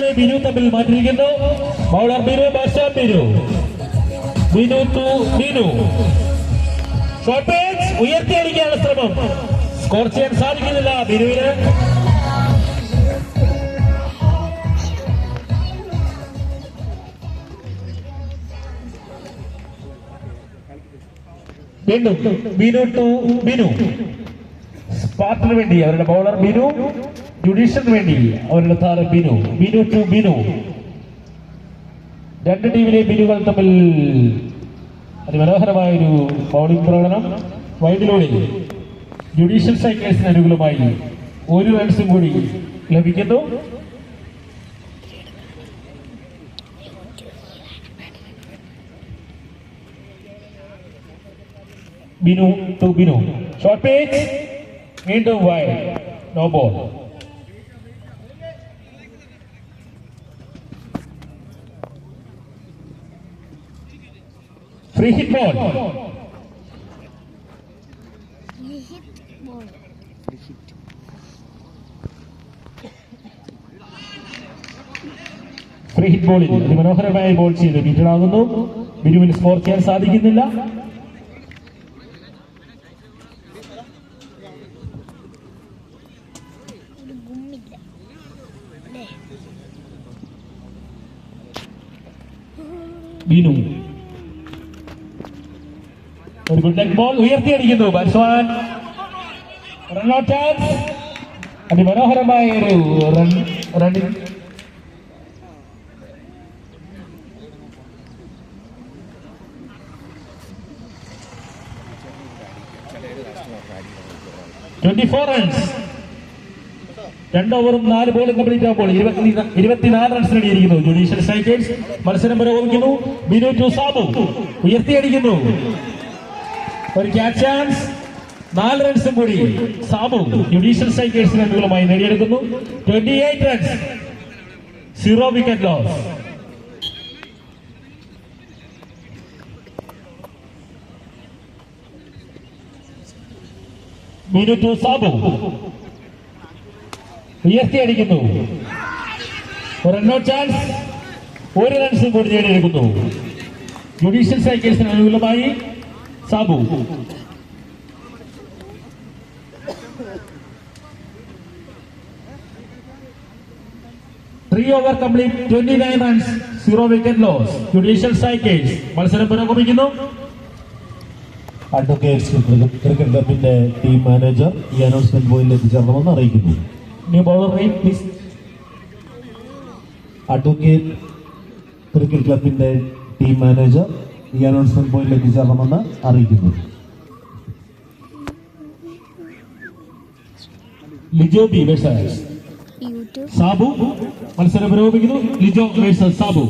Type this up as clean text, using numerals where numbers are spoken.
ബാറ്റ്സ്മാനെ ബിനു തമ്മിൽ മാറ്റിയിരിക്കുന്നു. Bowler Binu, batsman Binu. Binu to Binu. Short pitch ഉയർത്തിയടിക്കാനുള്ള ശ്രമം. സ്കോർ ചെയ്യാൻ സാധിക്കുന്നില്ല ബിനുവിന്. വീണ്ടും ബിനു ടു ബിനു. സ്പാർട്ടിന് വേണ്ടി അവരുടെ ബൗളർ ബിനു, ജുഡീഷ്യന് വേണ്ടി അവരുടെ താരം ബിനു. ബിനു ടു ബിനു. രണ്ട് ടീമിലെ ബിനുകൾ തമ്മിൽ അതിമനോഹരമായൊരു ബൗളിംഗ് പ്രകടനം. വൈഡിലൂടെ ജുഡീഷ്യൽ സൈക്കിൾസിന് അനുകൂലമായി ഒരു റൺസും കൂടി ലഭിക്കുന്നു. Binu to Binu. Short pitch വീണ്ടും wide, no ball. Free hit ball. Free hit ബോളിൽ അതിമനോഹരമായി ബോൾ ചെയ്ത് വിക്കറ്റാകുന്നു. ബിനുവിന് സ്കോർ ചെയ്യാൻ സാധിക്കുന്നില്ല. ബിനു ഒരു ഗുഡ് ലെഗ് ബോൾ ഉയർത്തിയടിക്കുന്നു. Batsman run out chance. അതിമനോഹരമായ ഒരു റണ്ണിംഗ്. runs. 2 ഓവറും 4 ബോളും കംപ്ലീറ്റ് ആകുമ്പോൾ 24 റൺസ് നേടിയിരിക്കുന്നു ജുഡീഷ്യൽ സൈക്കിൾസ്. മത്സരം പുരോഗമിക്കുന്നു. ബിനു ടു സാബു ഉയർത്തിയടിക്കുന്നു. ഒരു ക്യാച്ച് ചാൻസ്. 4 റൺസും കൂടി സാബു ജുഡീഷ്യൽ സൈക്കിൾസിന് അനുകൂലമായി നേടിയെടുക്കുന്നു. 28 runs, 0 wicket loss. Binu to Sabu ഉയർത്തിയടിക്കുന്നു. ഒരു റൺ ഔട്ട് ചാൻസ്. 1 റൺസും കൂടി നേടിയെടുക്കുന്നു ജുഡീഷ്യൽ സൈക്കിൾസിന് അനുകൂലമായി Sabu. Three over complete, 29 runs, 0 wicket loss. Judicial Cycles മത്സരം പുരോഗമിക്കുന്നു. അഡ്വക്കേറ്റ്സ് ക്രിക്കറ്റ് ക്ലബിന്റെ ടീം മാനേജർ ഈ അനൗൺസ്മെന്റ് ബോയിൽ എത്തിച്ചേർണമെന്ന് അറിയിക്കുന്നു. New bowler rate please. Advocate cricket ക്ലബിന്റെ ടീം മാനേജർ ഈ അനൗൺസ്മെന്റ് ബോയിൽ എത്തിച്ചേർണമെന്ന് അറിയിക്കുന്നു. Lijo B versus Sabu. മത്സരം പുരോഗമിക്കുന്നു. ലിജോ വേഴ്സസ് സാബു.